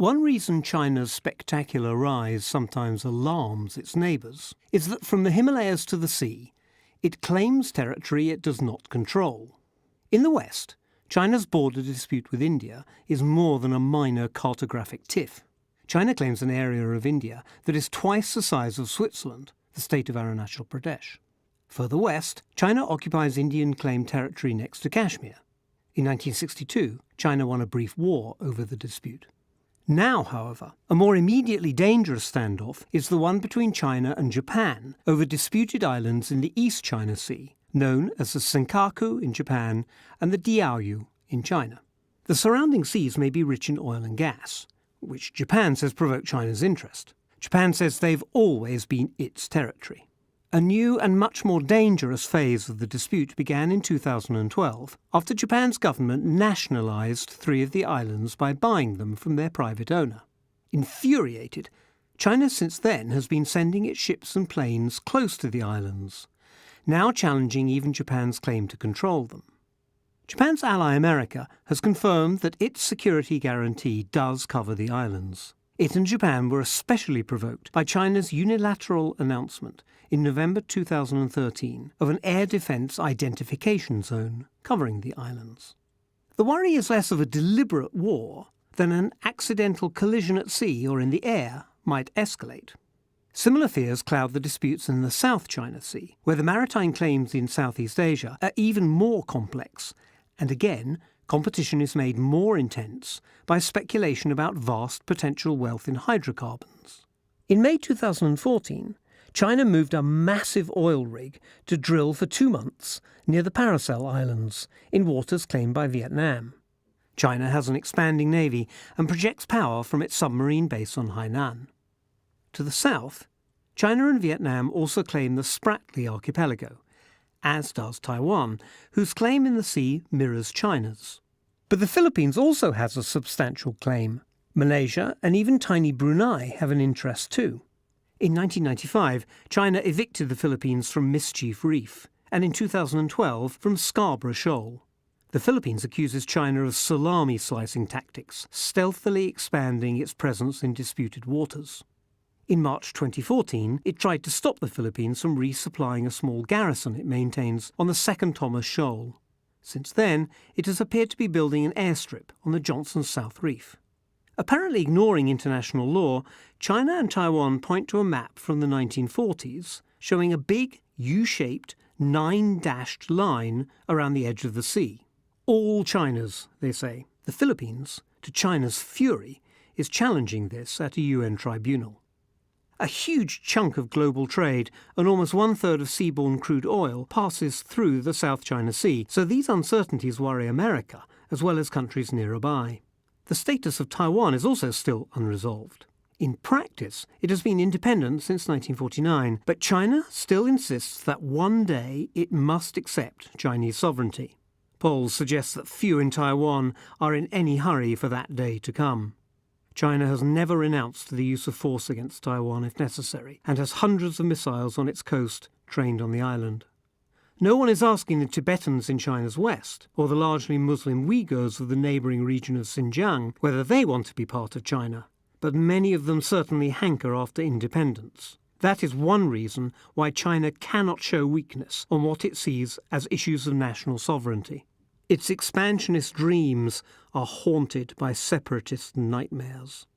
One reason China's spectacular rise sometimes alarms its neighbours is that from the Himalayas to the sea, it claims territory it does not control. In the West, China's border dispute with India is more than a minor cartographic tiff. China claims an area of India that is twice the size of Switzerland, the state of Arunachal Pradesh. Further west, China occupies Indian-claimed territory next to Kashmir. In 1962, China won a brief war over the dispute. Now, however, a more immediately dangerous standoff is the one between China and Japan over disputed islands in the East China Sea, known as the Senkaku in Japan and the Diaoyu in China. The surrounding seas may be rich in oil and gas, which Japan says provoke China's interest. Japan says they've always been its territory. A new and much more dangerous phase of the dispute began in 2012 after Japan's government nationalised 3 of the islands by buying them from their private owner. Infuriated, China since then has been sending its ships and planes close to the islands, now challenging even Japan's claim to control them. Japan's ally America has confirmed that its security guarantee does cover the islands. It and Japan were especially provoked by China's unilateral announcement in November 2013 of an air defence identification zone covering the islands. The worry is less of a deliberate war than an accidental collision at sea or in the air might escalate. Similar fears cloud the disputes in the South China Sea, where the maritime claims in Southeast Asia are even more complex, and again, competition is made more intense by speculation about vast potential wealth in hydrocarbons. In May 2014, China moved a massive oil rig to drill for 2 months near the Paracel Islands, in waters claimed by Vietnam. China has an expanding navy and projects power from its submarine base on Hainan. To the south, China and Vietnam also claim the Spratly Archipelago, as does Taiwan, whose claim in the sea mirrors China's. But the Philippines also has a substantial claim. Malaysia and even tiny Brunei have an interest too. In 1995, China evicted the Philippines from Mischief Reef, and in 2012 from Scarborough Shoal. The Philippines accuses China of salami-slicing tactics, stealthily expanding its presence in disputed waters. In March 2014, it tried to stop the Philippines from resupplying a small garrison it maintains on the Second Thomas Shoal. Since then, it has appeared to be building an airstrip on the Johnson's South Reef. Apparently ignoring international law, China and Taiwan point to a map from the 1940s showing a big U-shaped 9-dashed line around the edge of the sea. All China's, they say. The Philippines, to China's fury, is challenging this at a UN tribunal. A huge chunk of global trade and almost 1/3 of seaborne crude oil passes through the South China Sea, so these uncertainties worry America as well as countries nearby. The status of Taiwan is also still unresolved. In practice, it has been independent since 1949, but China still insists that one day it must accept Chinese sovereignty. Polls suggest that few in Taiwan are in any hurry for that day to come. China has never renounced the use of force against Taiwan if necessary, and has hundreds of missiles on its coast trained on the island. No one is asking the Tibetans in China's west, or the largely Muslim Uyghurs of the neighbouring region of Xinjiang, whether they want to be part of China, but many of them certainly hanker after independence. That is one reason why China cannot show weakness on what it sees as issues of national sovereignty. Its expansionist dreams are haunted by separatist nightmares.